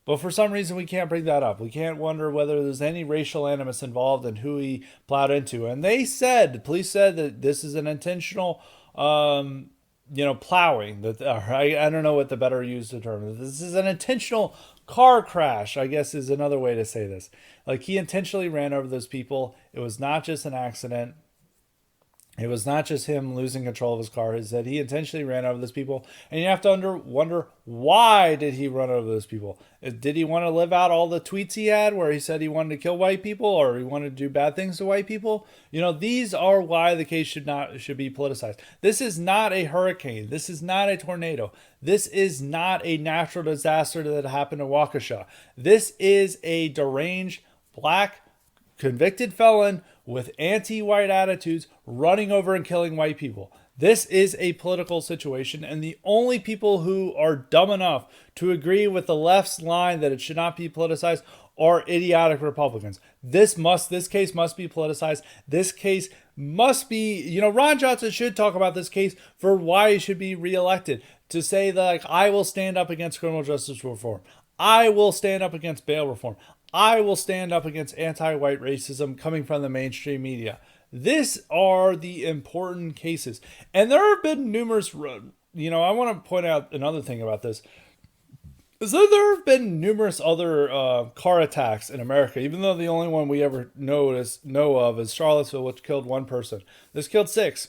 But for some reason, we can't bring that up. We can't wonder whether there's any racial animus involved in who he plowed into. And the police said that this is an intentional plowing. That I don't know what the better used term is. This is an intentional car crash, I guess is another way to say this. Like he intentionally ran over those people. It was not just an accident. It was not just him losing control of his car. It's that he intentionally ran over those people. And you have to wonder, why did he run over those people? Did he want to live out all the tweets he had where he said he wanted to kill white people or he wanted to do bad things to white people? These are why the case should be politicized. This is not a hurricane. This is not a tornado. This is not a natural disaster that happened in Waukesha. This is a deranged black convicted felon with anti-white attitudes running over and killing white people. This is a political situation, and the only people who are dumb enough to agree with the left's line that it should not be politicized are idiotic Republicans. This case must be politicized. This case must be, Ron Johnson should talk about this case for why he should be reelected. To say that, like, I will stand up against criminal justice reform. I will stand up against bail reform. I will stand up against anti-white racism coming from the mainstream media. These are the important cases. And there have been numerous, I want to point out another thing about this. Is that there have been numerous other car attacks in America, even though the only one we ever know of is Charlottesville, which killed one person. This killed 6.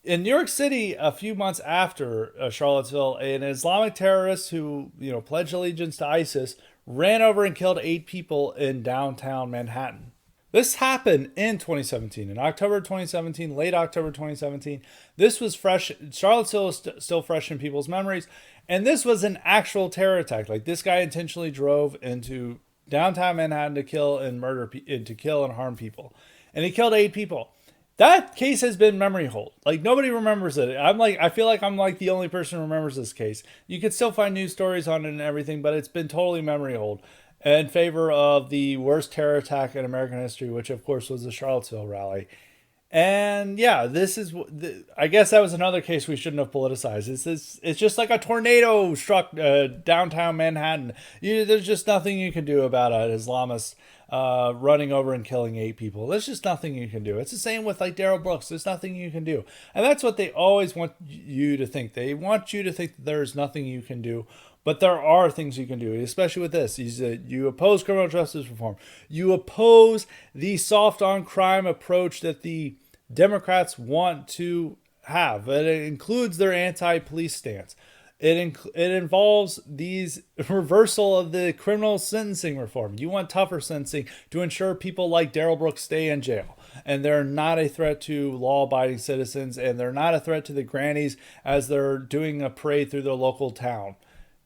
In New York City, a few months after Charlottesville, an Islamic terrorist who, pledged allegiance to ISIS ran over and killed 8 people in downtown Manhattan. This happened in 2017, in October 2017, late October 2017. This was fresh. Charlottesville is still fresh in people's memories. And this was an actual terror attack. Like, this guy intentionally drove into downtown Manhattan to kill and harm people. And he killed 8 people. That case has been memory hold. Like, nobody remembers it. I feel like I'm like the only person who remembers this case. You could still find news stories on it and everything, but it's been totally memory hold in favor of the worst terror attack in American history, which of course was the Charlottesville rally. And yeah, I guess that was another case we shouldn't have politicized. It's just like a tornado struck downtown Manhattan. There's just nothing you can do about an Islamist running over and killing 8 people. There's just nothing you can do. It's the same with like Daryl Brooks. There's nothing you can do. And that's what they always want you to think. They want you to think that there's nothing you can do. But there are things you can do, especially with this. You oppose criminal justice reform. You oppose the soft on crime approach that the Democrats want to have. It includes their anti-police stance. It involves these reversal of the criminal sentencing reform. You want tougher sentencing to ensure people like Daryl Brooks stay in jail. And they're not a threat to law-abiding citizens. And they're not a threat to the grannies as they're doing a parade through their local town.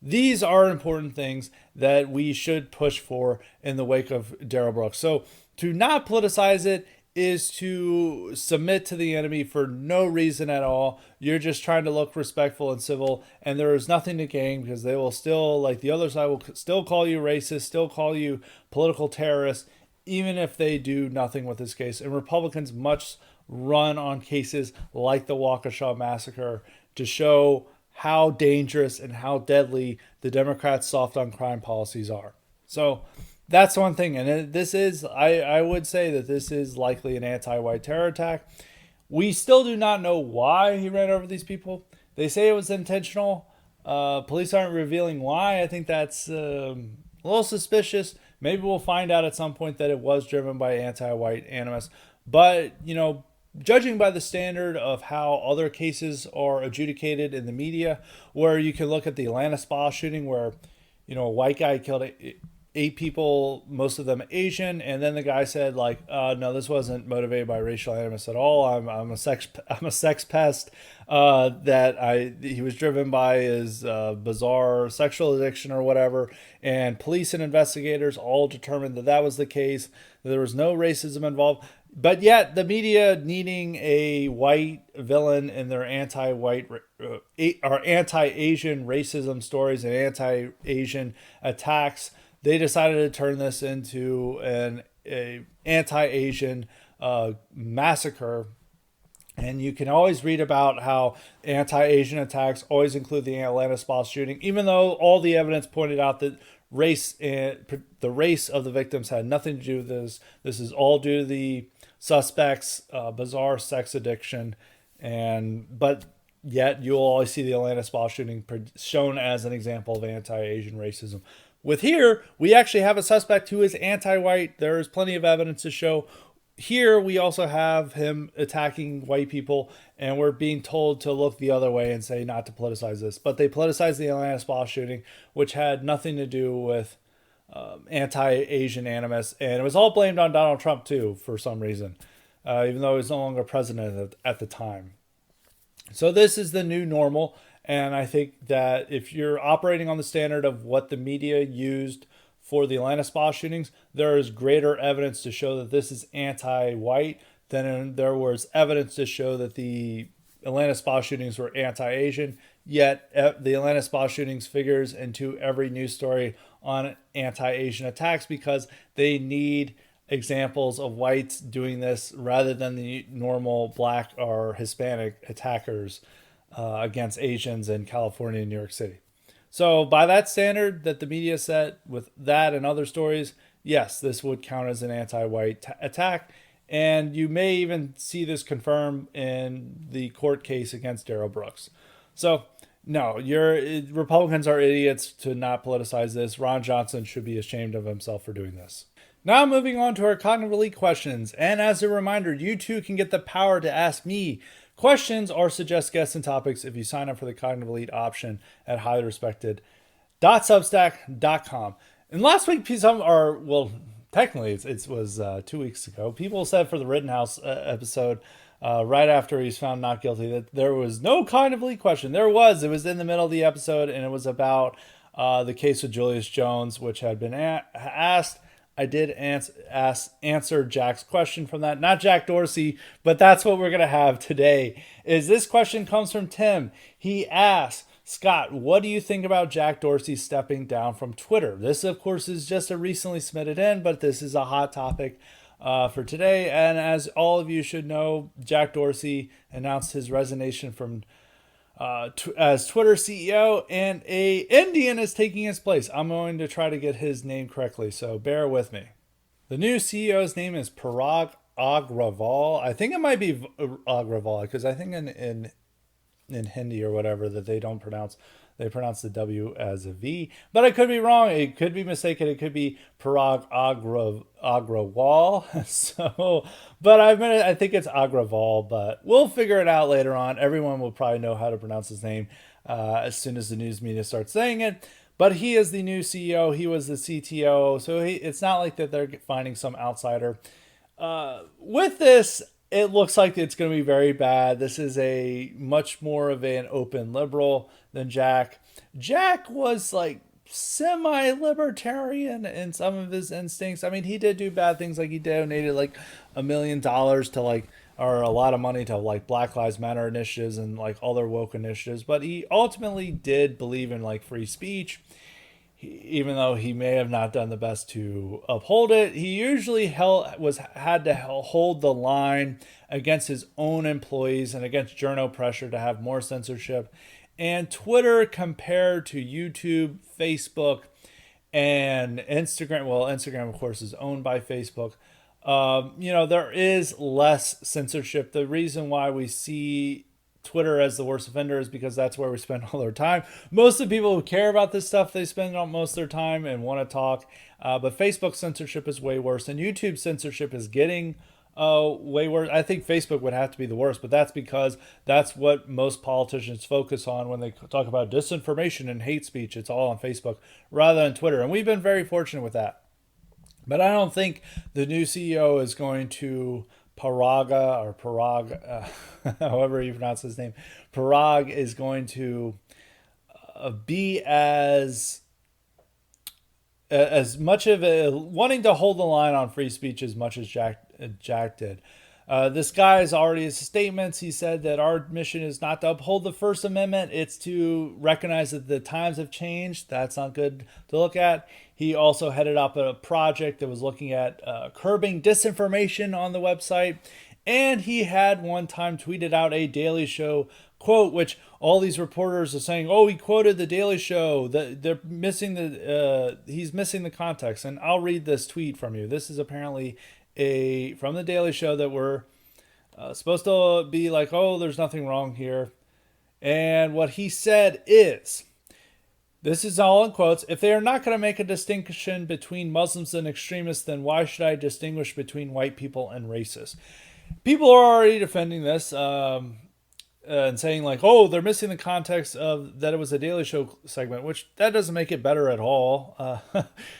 These are important things that we should push for in the wake of Daryl Brooks. So to not politicize it is to submit to the enemy for no reason at all. You're just trying to look respectful and civil, and there is nothing to gain because they will still, like the other side, will still call you racist, still call you political terrorist, even if they do nothing with this case. And Republicans must run on cases like the Waukesha massacre to show how dangerous and how deadly the Democrats' soft on crime policies are. So that's one thing. And this is, I would say that this is likely an anti-white terror attack. We still do not know why he ran over these people. They say it was intentional. Police aren't revealing why. I think that's a little suspicious. Maybe we'll find out at some point that it was driven by anti-white animus. But, judging by the standard of how other cases are adjudicated in the media, where you can look at the Atlanta spa shooting where, a white guy killed 8 people, most of them Asian, and then the guy said no, this wasn't motivated by racial animus at all. I'm a sex pest. He was driven by his bizarre sexual addiction or whatever, and police and investigators all determined that was the case. That there was no racism involved. But yet, the media needing a white villain in their anti-white or anti-Asian racism stories and anti-Asian attacks, they decided to turn this into an anti-Asian massacre. And you can always read about how anti-Asian attacks always include the Atlanta spa shooting, even though all the evidence pointed out that the race of the victims had nothing to do with this. This is all due to the suspect's bizarre sex addiction. But Yet you'll always see the Atlanta spa shooting shown as an example of anti-Asian racism. With here, we actually have a suspect who is anti-white. There is plenty of evidence to show. Here, we also have him attacking white people, and we're being told to look the other way and say not to politicize this. But they politicized the Atlanta spa shooting, which had nothing to do with anti-Asian animus, and it was all blamed on Donald Trump too for some reason, even though he was no longer president at the time. So this is the new normal, and I think that if you're operating on the standard of what the media used for the Atlanta spa shootings, there is greater evidence to show that this is anti-white than there was evidence to show that the Atlanta spa shootings were anti-Asian. Yet the Atlanta spa shootings figures into every news story on anti-Asian attacks because they need examples of whites doing this rather than the normal black or Hispanic attackers against Asians in California and New York City. So by that standard that the media set with that and other stories, yes, this would count as an anti-white attack. And you may even see this confirmed in the court case against Darrell Brooks. So no, Republicans are idiots to not politicize this. Ron Johnson should be ashamed of himself for doing this. Now moving on to our cognitive elite questions. And as a reminder, you too can get the power to ask me questions or suggest guests and topics if you sign up for the cognitive elite option at highlyrespected.substack.com. And last week, technically it was 2 weeks ago, people said for the Rittenhouse episode, right after he's found not guilty, that there was no cognitive elite question. It was in the middle of the episode, and it was about the case with Julius Jones, which had been asked. I did answer Jack's question from that. Not Jack Dorsey, but that's what we're going to have today. This question comes from Tim. He asks, Scott, what do you think about Jack Dorsey stepping down from Twitter? This, of course, is just a recently submitted in, but this is a hot topic for today. And as all of you should know, Jack Dorsey announced his resignation from as Twitter CEO, and a Indian is taking his place. I'm going to try to get his name correctly, so bear with me. The new CEO's name is Parag Agrawal. I think it might be Agrawal because I think in Hindi or whatever that they pronounce the W as a V, but I could be wrong. It could be mistaken. It could be Parag Agrawal. So, but I think it's Agrawal, but we'll figure it out later on. Everyone will probably know how to pronounce his name as soon as the news media starts saying it. But he is the new CEO. He was the CTO, so it's not like that they're finding some outsider. With this, it looks like it's going to be very bad. This is a much more of an open liberal than Jack. Jack was like semi-libertarian in some of his instincts. I mean, he did do bad things, like he donated like $1 million to or a lot of money to like Black Lives Matter initiatives and like other woke initiatives. But he ultimately did believe in like free speech. Even though he may have not done the best to uphold it, he usually had to hold the line against his own employees and against journo pressure to have more censorship. And Twitter, compared to YouTube, Facebook, and Instagram, well, Instagram, of course, is owned by Facebook. There is less censorship. The reason why we see Twitter as the worst offender is because that's where we spend all our time. Most of the people who care about this stuff, they spend most of their time and want to talk. But Facebook censorship is way worse, and YouTube censorship is getting way worse. I think Facebook would have to be the worst, but that's because that's what most politicians focus on when they talk about disinformation and hate speech. It's all on Facebook rather than Twitter, and we've been very fortunate with that. But I don't think the new CEO is going to Parag, however you pronounce his name, Parag is going to be as much of a wanting to hold the line on free speech as much as Jack did. This guy has already his statements. He said that our mission is not to uphold the First Amendment. It's to recognize that the times have changed. That's not good to look at. He also headed up a project that was looking at curbing disinformation on the website. And he had one time tweeted out a Daily Show quote, which all these reporters are saying, oh, he quoted the Daily Show. They're missing he's missing the context. And I'll read this tweet from you. This is apparently from the Daily Show that we're supposed to be like, oh, there's nothing wrong here. And what he said is, this is all in quotes, "If they are not going to make a distinction between Muslims and extremists, then why should I distinguish between white people and racists?" People are already defending this and saying like, oh, they're missing the context of that it was a Daily Show segment, which that doesn't make it better at all.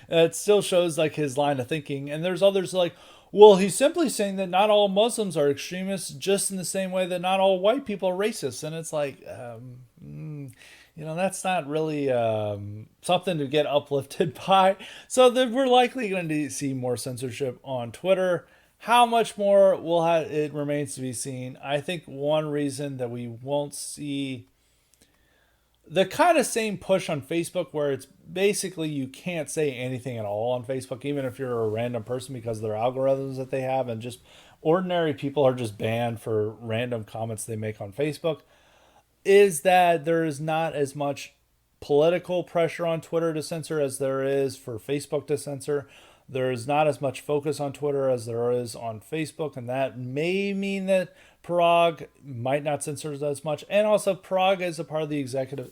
It still shows like his line of thinking. And there's others like, well, he's simply saying that not all Muslims are extremists, just in the same way that not all white people are racist. And it's like, that's not really something to get uplifted by. So we're likely going to see more censorship on Twitter. How much more it remains to be seen. I think one reason that we won't see the kind of same push on Facebook, where it's basically you can't say anything at all on Facebook, even if you're a random person, because of their algorithms that they have, and just ordinary people are just banned for random comments they make on Facebook, is that there is not as much political pressure on Twitter to censor as there is for Facebook to censor. There is not as much focus on Twitter as there is on Facebook, and that may mean that Parag might not censor as much. And also, Parag is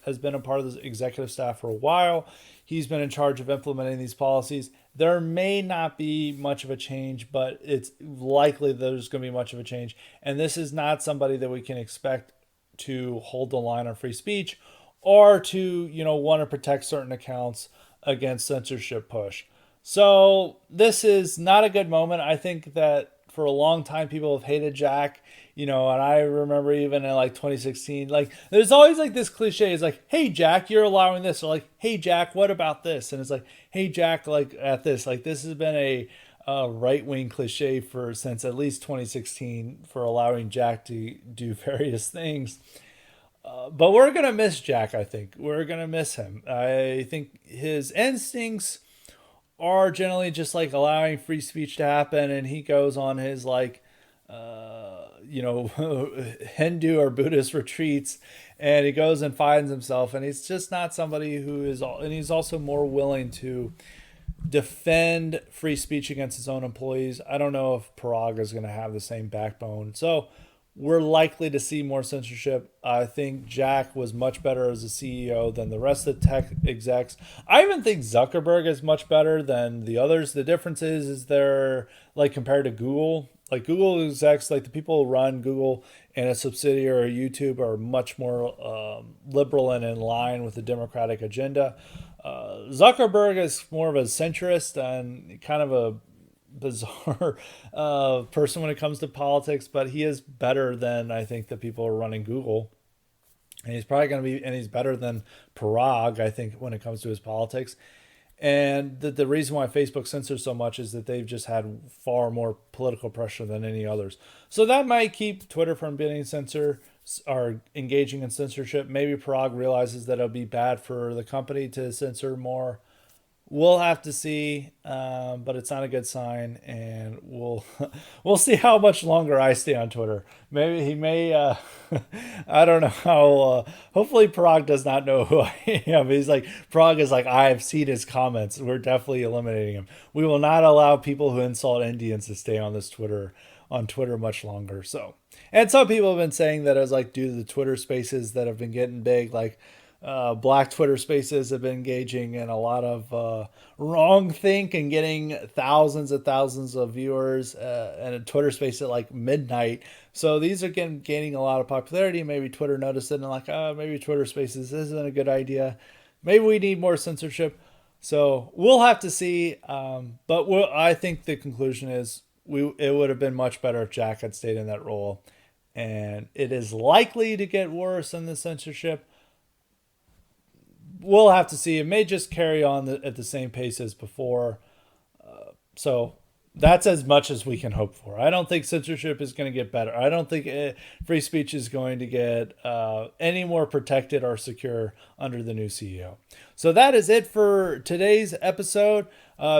has been a part of the executive staff for a while. He's been in charge of implementing these policies. There may not be much of a change, but it's likely there's going to be much of a change. And this is not somebody that we can expect to hold the line on free speech or to, want to protect certain accounts against censorship push. So this is not a good moment. I think that for a long time people have hated Jack, and I remember even in like 2016, like there's always like this cliche is like, hey Jack, you're allowing this, or like, hey Jack, what about this? And it's like, hey Jack, like at this, like this has been a right-wing cliche since at least 2016 for allowing Jack to do various things. But we're going to miss Jack. I think we're going to miss him. I think his instincts are generally just like allowing free speech to happen, and he goes on his like Hindu or Buddhist retreats, and he goes and finds himself, and he's just not somebody who is, and he's also more willing to defend free speech against his own employees. I don't know if Parag is going to have the same backbone, so we're likely to see more censorship. I think Jack was much better as a CEO than the rest of the tech execs. I even think Zuckerberg is much better than the others. The difference is they're like compared to Google. Like Google execs, like the people who run Google and a subsidiary YouTube are much more liberal and in line with the Democratic agenda. Zuckerberg is more of a centrist and kind of a bizarre person when it comes to politics, but he is better than I think the people who are running Google, and he's probably going to be, and he's better than Parag, I think, when it comes to his politics. And the reason why Facebook censors so much is that they've just had far more political pressure than any others. So that might keep Twitter from being censored or engaging in censorship. Maybe Parag realizes that it'll be bad for the company to censor more. We'll have to see, but it's not a good sign, and we'll see how much longer I stay on Twitter. Maybe he may. I don't know how. Hopefully, Parag does not know who I am. Parag is like, I've seen his comments. We're definitely eliminating him. We will not allow people who insult Indians to stay on Twitter much longer. So, and some people have been saying that as like due to the Twitter Spaces that have been getting big, like. Black Twitter Spaces have been engaging in a lot of wrong think and getting thousands and thousands of viewers and a Twitter Space at like midnight. So these are gaining a lot of popularity. Maybe Twitter noticed it and like, maybe Twitter Spaces isn't a good idea. Maybe we need more censorship. So we'll have to see. But I think the conclusion is it would have been much better if Jack had stayed in that role. And it is likely to get worse in the censorship. We'll have to see. It may just carry on at the same pace as before. So that's as much as we can hope for. I don't think censorship is going to get better. I don't think free speech is going to get any more protected or secure under the new CEO. So that is it for today's episode.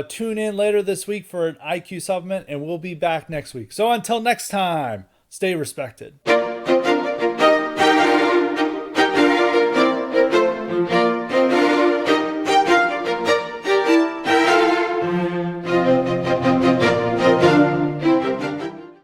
Tune in later this week for an IQ supplement, and we'll be back next week. So until next time, stay respected.